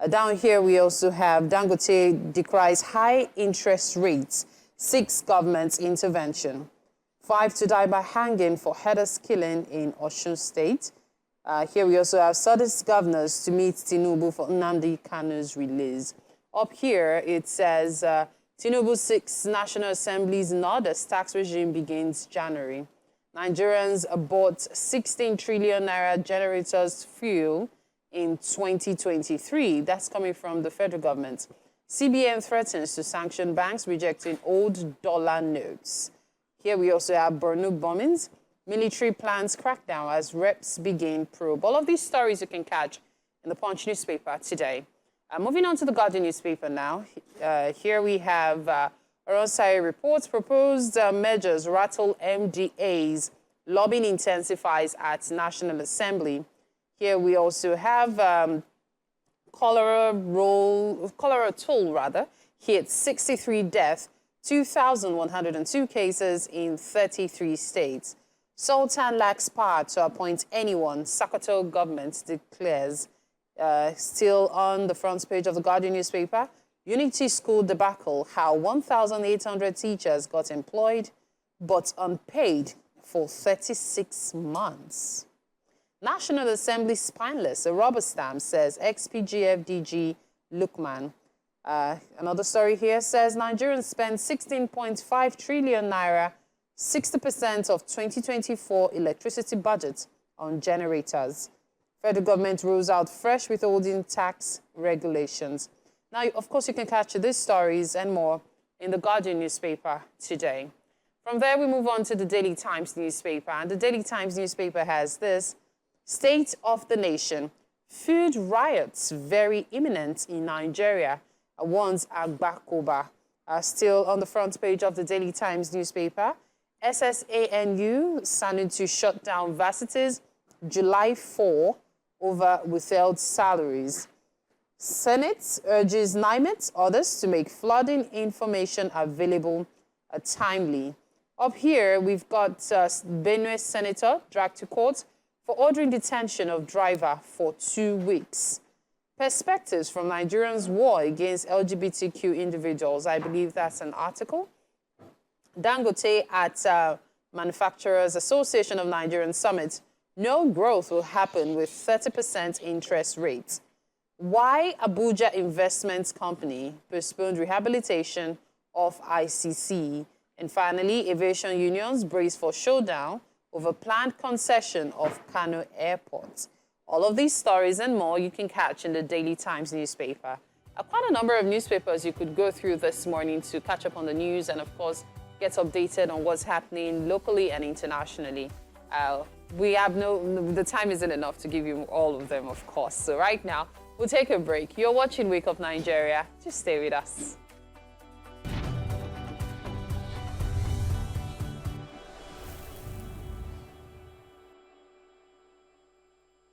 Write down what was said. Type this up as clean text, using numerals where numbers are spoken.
Down here, we also have Dangote decries high interest rates, seeks government intervention. 5 to die by hanging for headers killing in Osun State. Here we also have Southeast governors to meet Tinubu for Nnamdi Kanu's release. Up here, it says Tinubu seeks National Assembly's nod as tax regime begins January. Nigerians bought 16 trillion naira generators fuel in 2023. That's coming from the federal government. CBN threatens to sanction banks rejecting old dollar notes. Here we also have Borno bombings. Military plans crackdown as reps begin probe. All of these stories you can catch in the Punch newspaper today. Moving on to the Guardian newspaper now. Here we have Oronsai reports proposed measures rattle MDAs. Lobbying intensifies at National Assembly. Here we also have cholera toll hit 63 deaths, 2,102 cases in 33 states. Sultan lacks power to appoint anyone, Sokoto government declares. Still on the front page of the Guardian newspaper, Unity School debacle, how 1,800 teachers got employed but unpaid for 36 months. National Assembly spineless, a rubber stamp, says XPGF DG Lukman. Another story here says Nigerians spend 16.5 trillion naira, 60% of 2024 electricity budget on generators. Federal government rules out fresh withholding tax regulations. Now, of course, you can catch these stories and more in the Guardian newspaper today. From there, we move on to the Daily Times newspaper. And the Daily Times newspaper has this: State of the Nation. Food riots very imminent in Nigeria, warns Agbakoba. Still on the front page of the Daily Times newspaper, SSANU signing to shut down varsities July 4 over withheld salaries. Senate urges NIMET others to make flooding information available timely. Up here, we've got Benue Senator dragged to court for ordering detention of driver for 2 weeks. Perspectives from Nigerians' war against LGBTQ individuals. I believe that's an article. Dangote at Manufacturers Association of Nigerian Summit. No growth will happen with 30% interest rates. Why Abuja Investment Company postponed rehabilitation of ICC. And finally, aviation unions brace for showdown over planned concession of Kano Airport. All of these stories and more you can catch in the Daily Times newspaper. Quite a number of newspapers you could go through this morning to catch up on the news and, of course, get updated on what's happening locally and internationally. The time isn't enough to give you all of them, of course. So right now, we'll take a break. You're watching Wake Up Nigeria. Just stay with us.